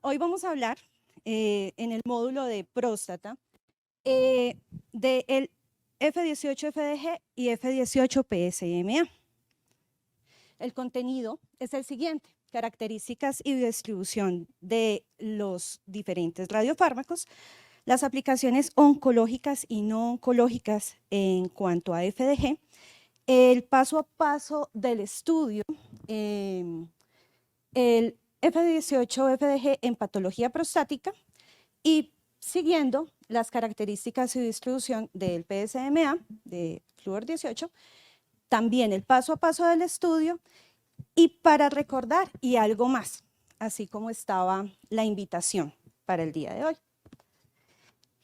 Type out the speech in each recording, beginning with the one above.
Hoy vamos a hablar en el módulo de próstata del F18-FDG y F18-PSMA. El contenido es el siguiente: características y distribución de los diferentes radiofármacos, las aplicaciones oncológicas y no oncológicas en cuanto a FDG, el paso a paso del estudio, el F18-FDG en patología prostática y siguiendo las características y distribución del PSMA, de flúor 18, también el paso a paso del estudio y para recordar y algo más, así como estaba la invitación para el día de hoy.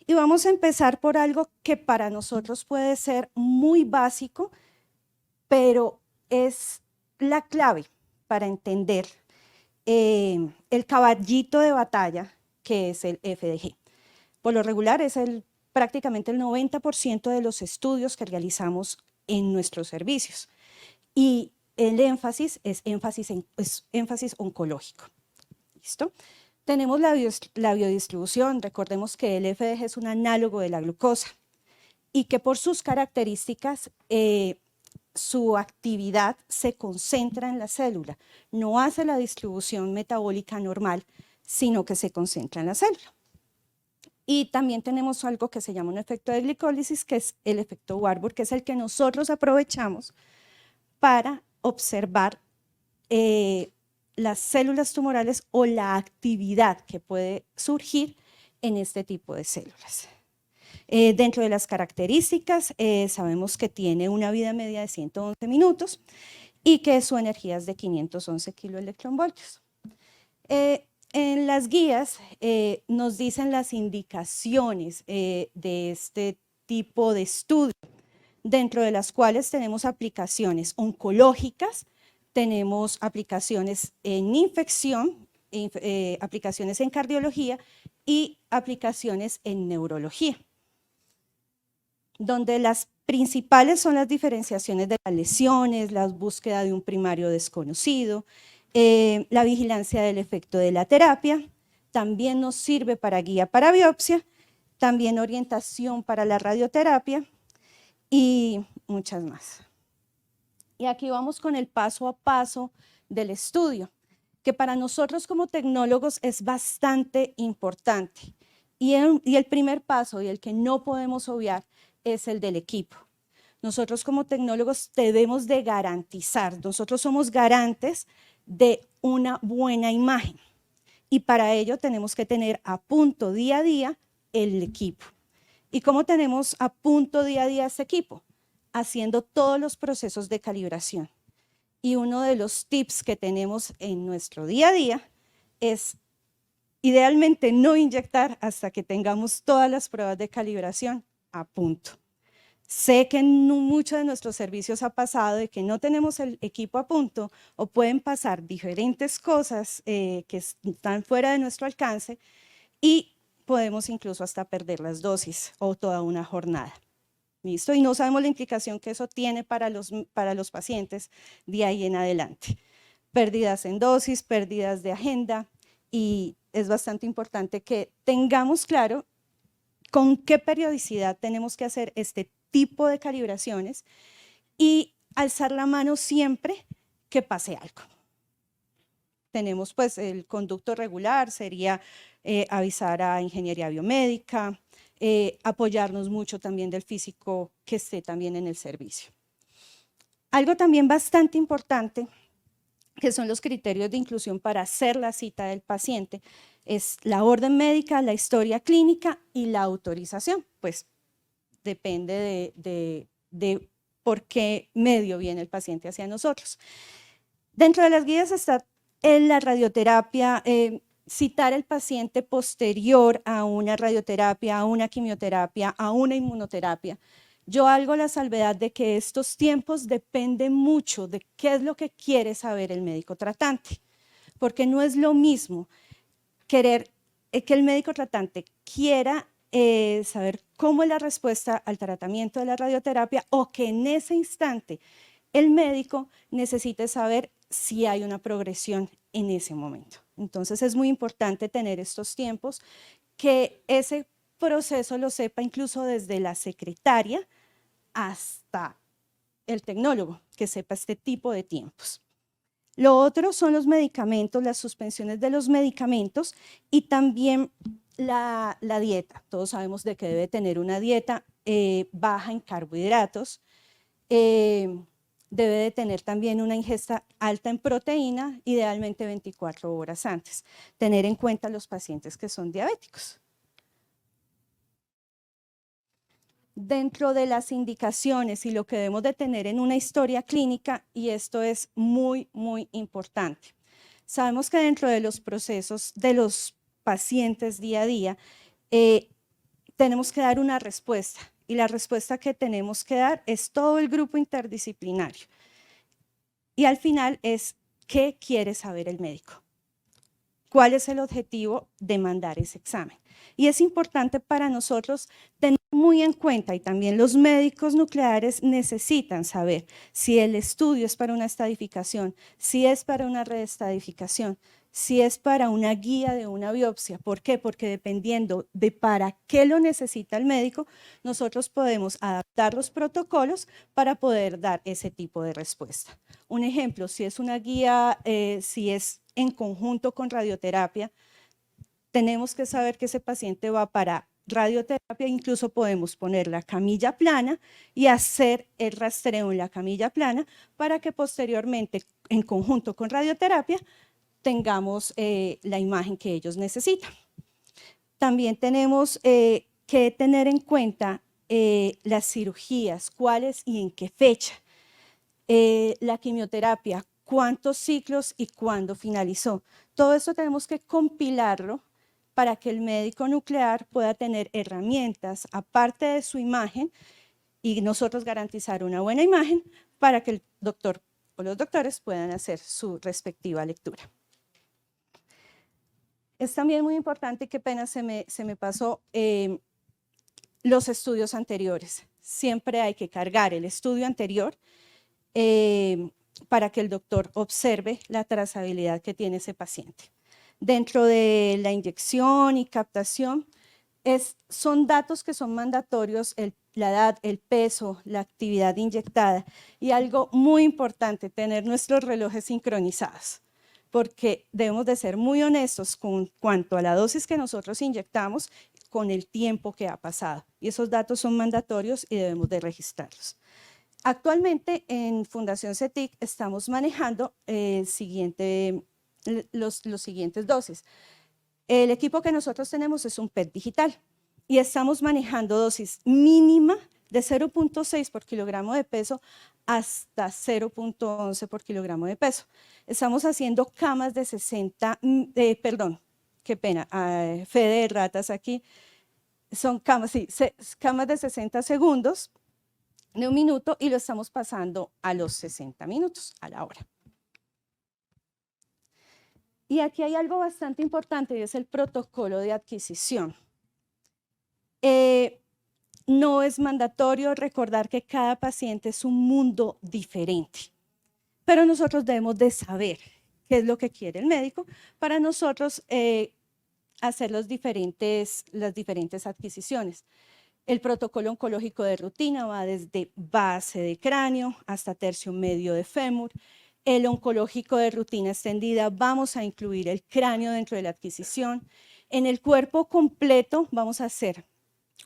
Y vamos a empezar por algo que para nosotros puede ser muy básico, pero es la clave para entender el caballito de batalla que es el FDG. Por lo regular es prácticamente el 90% de los estudios que realizamos en nuestros servicios y el énfasis es énfasis oncológico. ¿Listo? Tenemos la biodistribución. Recordemos que el FDG es un análogo de la glucosa y que por sus características su actividad se concentra en la célula, no hace la distribución metabólica normal, sino que se concentra en la célula. Y también tenemos algo que se llama un efecto de glicólisis, que es el efecto Warburg, que es el que nosotros aprovechamos para observar las células tumorales o la actividad que puede surgir en este tipo de células. Dentro de las características, sabemos que tiene una vida media de 111 minutos y que su energía es de 511 kiloelectronvoltios. En las guías nos dicen las indicaciones de este tipo de estudio, dentro de las cuales tenemos aplicaciones oncológicas, tenemos aplicaciones en infección, aplicaciones en cardiología y aplicaciones en neurología, donde las principales son las diferenciaciones de las lesiones, la búsqueda de un primario desconocido, la vigilancia del efecto de la terapia, también nos sirve para guía para biopsia, también orientación para la radioterapia y muchas más. Y aquí vamos con el paso a paso del estudio, que para nosotros como tecnólogos es bastante importante. Y el primer paso, y el que no podemos obviar, es el del equipo. Nosotros como tecnólogos debemos de garantizar, nosotros somos garantes de una buena imagen y para ello tenemos que tener a punto día a día el equipo. ¿Y cómo tenemos a punto día a día este equipo? Haciendo todos los procesos de calibración. Y uno de los tips que tenemos en nuestro día a día es idealmente no inyectar hasta que tengamos todas las pruebas de calibración a punto. Sé que en muchos de nuestros servicios ha pasado de que no tenemos el equipo a punto o pueden pasar diferentes cosas que están fuera de nuestro alcance y podemos incluso hasta perder las dosis o toda una jornada. ¿Listo? Y no sabemos la implicación que eso tiene para los pacientes de ahí en adelante. Pérdidas en dosis, pérdidas de agenda, y es bastante importante que tengamos claro con qué periodicidad tenemos que hacer este tipo de calibraciones y alzar la mano siempre que pase algo. Tenemos pues el conducto regular, sería avisar a ingeniería biomédica, apoyarnos mucho también del físico que esté también en el servicio. Algo también bastante importante, que son los criterios de inclusión para hacer la cita del paciente, es la orden médica, la historia clínica y la autorización. Pues depende de por qué medio viene el paciente hacia nosotros. Dentro de las guías está la radioterapia, citar el paciente posterior a una radioterapia, a una quimioterapia, a una inmunoterapia. Yo hago la salvedad de que estos tiempos dependen mucho de qué es lo que quiere saber el médico tratante, porque no es lo mismo querer que el médico tratante quiera saber cómo es la respuesta al tratamiento de la radioterapia o que en ese instante el médico necesite saber si hay una progresión en ese momento. Entonces es muy importante tener estos tiempos, que ese proceso lo sepa incluso desde la secretaria hasta el tecnólogo, que sepa este tipo de tiempos. Lo otro son los medicamentos, las suspensiones de los medicamentos y también la dieta. Todos sabemos de que debe tener una dieta baja en carbohidratos, debe de tener también una ingesta alta en proteína, idealmente 24 horas antes. Tener en cuenta los pacientes que son diabéticos. Dentro de las indicaciones y lo que debemos de tener en una historia clínica, y esto es muy, muy importante. Sabemos que dentro de los procesos de los pacientes día a día, tenemos que dar una respuesta, y la respuesta que tenemos que dar es todo el grupo interdisciplinario. Y al final es, ¿qué quiere saber el médico? ¿Cuál es el objetivo de mandar ese examen? Y es importante para nosotros tener muy en cuenta, y también los médicos nucleares necesitan saber si el estudio es para una estadificación, si es para una reestadificación, si es para una guía de una biopsia. ¿Por qué? Porque dependiendo de para qué lo necesita el médico, nosotros podemos adaptar los protocolos para poder dar ese tipo de respuesta. Un ejemplo, si es una guía, si es en conjunto con radioterapia, tenemos que saber que ese paciente va para radioterapia, incluso podemos poner la camilla plana y hacer el rastreo en la camilla plana para que posteriormente, en conjunto con radioterapia, tengamos la imagen que ellos necesitan. También tenemos que tener en cuenta las cirugías, cuáles y en qué fecha. La quimioterapia, cuántos ciclos y cuándo finalizó. Todo eso tenemos que compilarlo para que el médico nuclear pueda tener herramientas, aparte de su imagen, y nosotros garantizar una buena imagen para que el doctor o los doctores puedan hacer su respectiva lectura. Es también muy importante, qué pena se me pasó, los estudios anteriores. Siempre hay que cargar el estudio anterior para que el doctor observe la trazabilidad que tiene ese paciente. Dentro de la inyección y captación, son datos que son mandatorios, la edad, el peso, la actividad inyectada, y algo muy importante, tener nuestros relojes sincronizados, porque debemos de ser muy honestos con cuanto a la dosis que nosotros inyectamos con el tiempo que ha pasado, y esos datos son mandatorios y debemos de registrarlos. Actualmente en Fundación CETIC estamos manejando los siguientes dosis. El equipo que nosotros tenemos es un PET digital y estamos manejando dosis mínima de 0.6 por kilogramo de peso hasta 0.11 por kilogramo de peso. Estamos haciendo camas de 60, perdón, qué pena, fe de ratas aquí, son camas, sí, camas de 60 segundos de 1 minuto y lo estamos pasando a los 60 minutos a la hora. Y aquí hay algo bastante importante y es el protocolo de adquisición. No es mandatorio, recordar que cada paciente es un mundo diferente, pero nosotros debemos de saber qué es lo que quiere el médico para nosotros hacer las diferentes adquisiciones. El protocolo oncológico de rutina va desde base de cráneo hasta tercio medio de fémur. El oncológico de rutina extendida, vamos a incluir el cráneo dentro de la adquisición. En el cuerpo completo vamos a hacer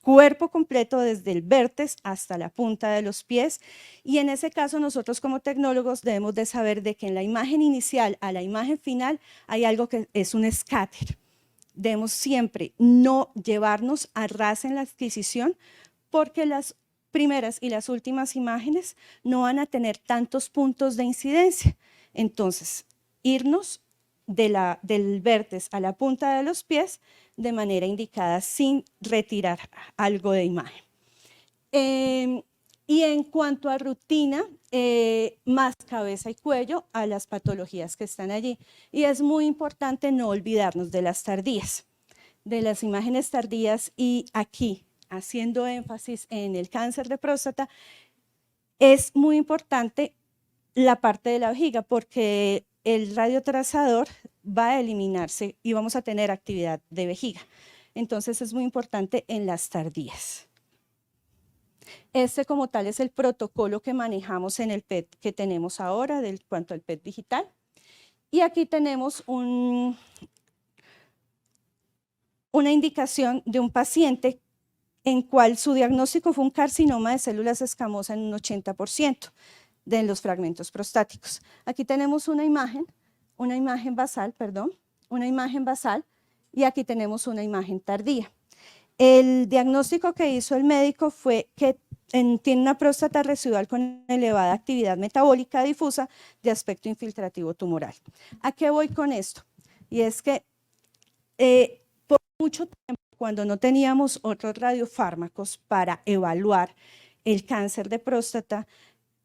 cuerpo completo desde el vértex hasta la punta de los pies, y en ese caso nosotros como tecnólogos debemos de saber de que en la imagen inicial a la imagen final hay algo que es un scatter. Debemos siempre no llevarnos a ras en la adquisición, porque las primeras y las últimas imágenes no van a tener tantos puntos de incidencia. Entonces, irnos del vértex a la punta de los pies de manera indicada sin retirar algo de imagen. Y en cuanto a rutina, más cabeza y cuello a las patologías que están allí. Y es muy importante no olvidarnos de las tardías, de las imágenes tardías, y aquí, haciendo énfasis en el cáncer de próstata, es muy importante la parte de la vejiga, porque el radiotrazador va a eliminarse y vamos a tener actividad de vejiga. Entonces es muy importante en las tardías. Este como tal es el protocolo que manejamos en el PET que tenemos ahora, del cuanto al PET digital. Y aquí tenemos una indicación de un paciente en cual su diagnóstico fue un carcinoma de células escamosas en un 80% de los fragmentos prostáticos. Aquí tenemos una imagen basal, y aquí tenemos una imagen tardía. El diagnóstico que hizo el médico fue que tiene una próstata residual con elevada actividad metabólica difusa de aspecto infiltrativo tumoral. ¿A qué voy con esto? Y es que por mucho tiempo, cuando no teníamos otros radiofármacos para evaluar el cáncer de próstata,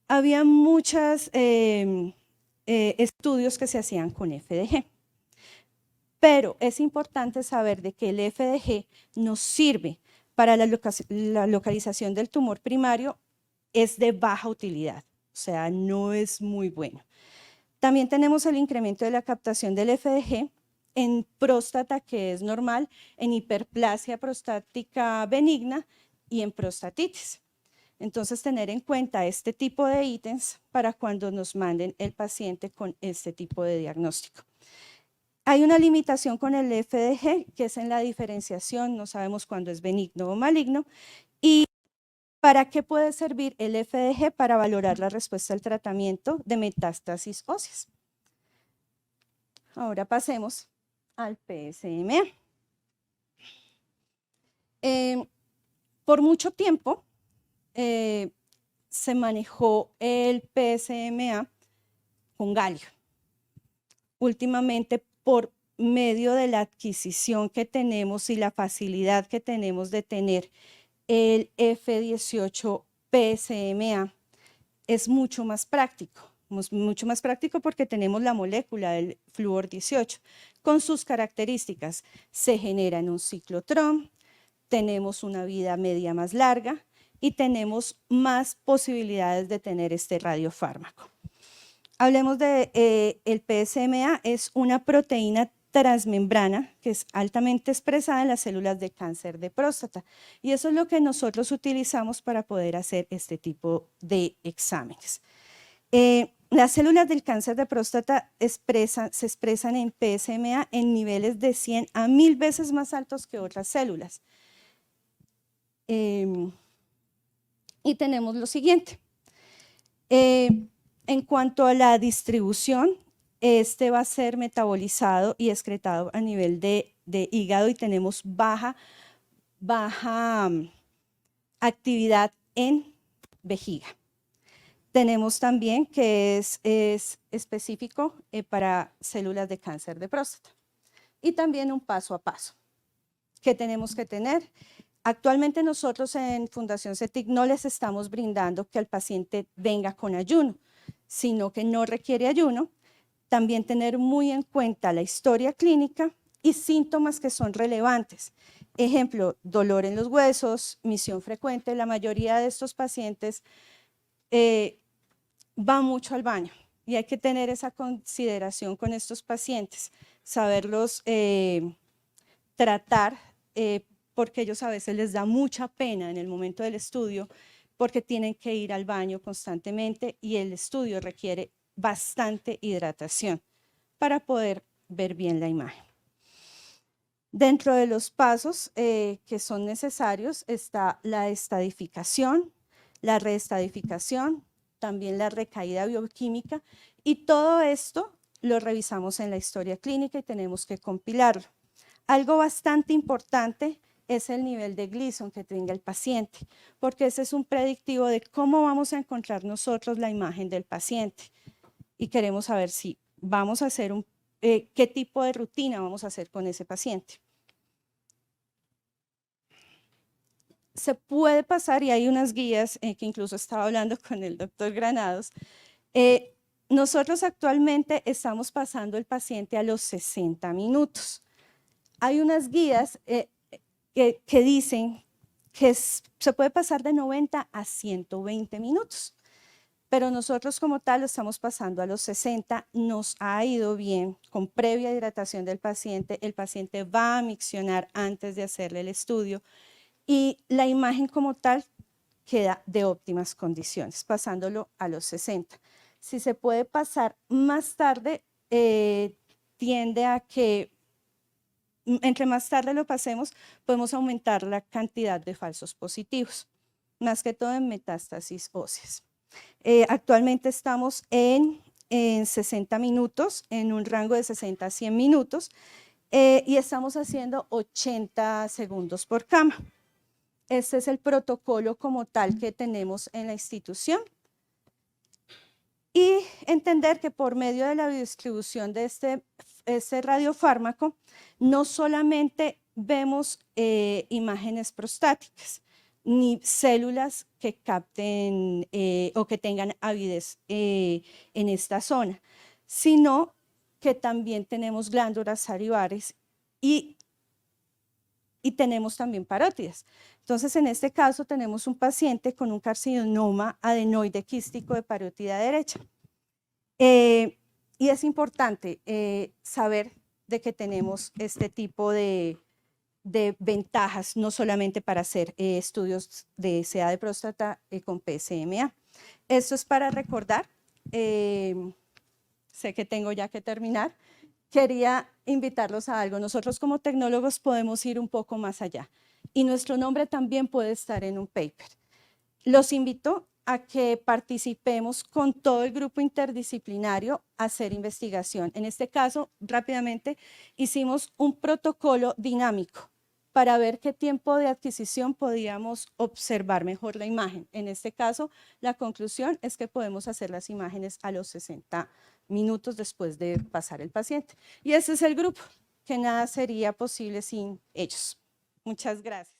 había muchos estudios que se hacían con FDG. Pero es importante saber de que el FDG nos sirve para la localización del tumor primario, es de baja utilidad, o sea, no es muy bueno. También tenemos el incremento de la captación del FDG en próstata, que es normal, en hiperplasia prostática benigna y en prostatitis. Entonces, tener en cuenta este tipo de ítems para cuando nos manden el paciente con este tipo de diagnóstico. Hay una limitación con el FDG, que es en la diferenciación, no sabemos cuándo es benigno o maligno, y ¿para qué puede servir el FDG? Para valorar la respuesta al tratamiento de metástasis óseas. Ahora pasemos al PSMA. Por mucho tiempo se manejó el PSMA con galio. Últimamente, por medio de la adquisición que tenemos y la facilidad que tenemos de tener el F18 PSMA, es mucho más práctico. Mucho más práctico porque tenemos la molécula del flúor 18 con sus características. Se genera en un ciclotrón, tenemos una vida media más larga y tenemos más posibilidades de tener este radiofármaco. Hablemos de el PSMA, es una proteína transmembrana que es altamente expresada en las células de cáncer de próstata y eso es lo que nosotros utilizamos para poder hacer este tipo de exámenes. Las células del cáncer de próstata se expresan en PSMA en niveles de 100 a 1000 veces más altos que otras células. Y tenemos lo siguiente. En cuanto a la distribución, este va a ser metabolizado y excretado a nivel de hígado y tenemos baja actividad en vejiga. Tenemos también que es específico para células de cáncer de próstata. Y también un paso a paso. ¿Qué tenemos que tener? Actualmente nosotros en Fundación CETIC no les estamos brindando que el paciente venga con ayuno, sino que no requiere ayuno. También tener muy en cuenta la historia clínica y síntomas que son relevantes. Ejemplo, dolor en los huesos, misión frecuente. La mayoría de estos pacientes van mucho al baño y hay que tener esa consideración con estos pacientes, saberlos tratar, porque ellos a veces les da mucha pena en el momento del estudio porque tienen que ir al baño constantemente y el estudio requiere bastante hidratación para poder ver bien la imagen. Dentro de los pasos que son necesarios está la estadificación, la reestadificación, también la recaída bioquímica y todo esto lo revisamos en la historia clínica y tenemos que compilarlo. Algo bastante importante es el nivel de Gleason que tenga el paciente, porque ese es un predictivo de cómo vamos a encontrar nosotros la imagen del paciente y queremos saber si vamos a hacer qué tipo de rutina vamos a hacer con ese paciente. Se puede pasar, y hay unas guías que incluso estaba hablando con el doctor Granados, nosotros actualmente estamos pasando el paciente a los 60 minutos. Hay unas guías que dicen que se puede pasar de 90 a 120 minutos. pero nosotros como tal lo estamos pasando a los 60, nos ha ido bien con previa hidratación del paciente, el paciente va a miccionar antes de hacerle el estudio y la imagen como tal queda de óptimas condiciones, pasándolo a los 60. Si se puede pasar más tarde, tiende a que entre más tarde lo pasemos, podemos aumentar la cantidad de falsos positivos, más que todo en metástasis óseas. Actualmente estamos en 60 minutos, en un rango de 60 a 100 minutos, y estamos haciendo 80 segundos por cama. Este es el protocolo como tal que tenemos en la institución. Y entender que por medio de la biodistribución de este radiofármaco, no solamente vemos imágenes prostáticas, ni células que capten o que tengan avidez en esta zona, sino que también tenemos glándulas salivares y tenemos también parótidas. Entonces, en este caso tenemos un paciente con un carcinoma adenoide quístico de parótida derecha. Y es importante saber de que tenemos este tipo de ventajas, no solamente para hacer estudios de SEA de próstata con PSMA. Esto es para recordar, sé que tengo ya que terminar, quería invitarlos a algo. Nosotros como tecnólogos podemos ir un poco más allá y nuestro nombre también puede estar en un paper. Los invito a que participemos con todo el grupo interdisciplinario a hacer investigación. En este caso, rápidamente, hicimos un protocolo dinámico para ver qué tiempo de adquisición podíamos observar mejor la imagen. En este caso, la conclusión es que podemos hacer las imágenes a los 60 minutos después de pasar el paciente. Y ese es el grupo, que nada sería posible sin ellos. Muchas gracias.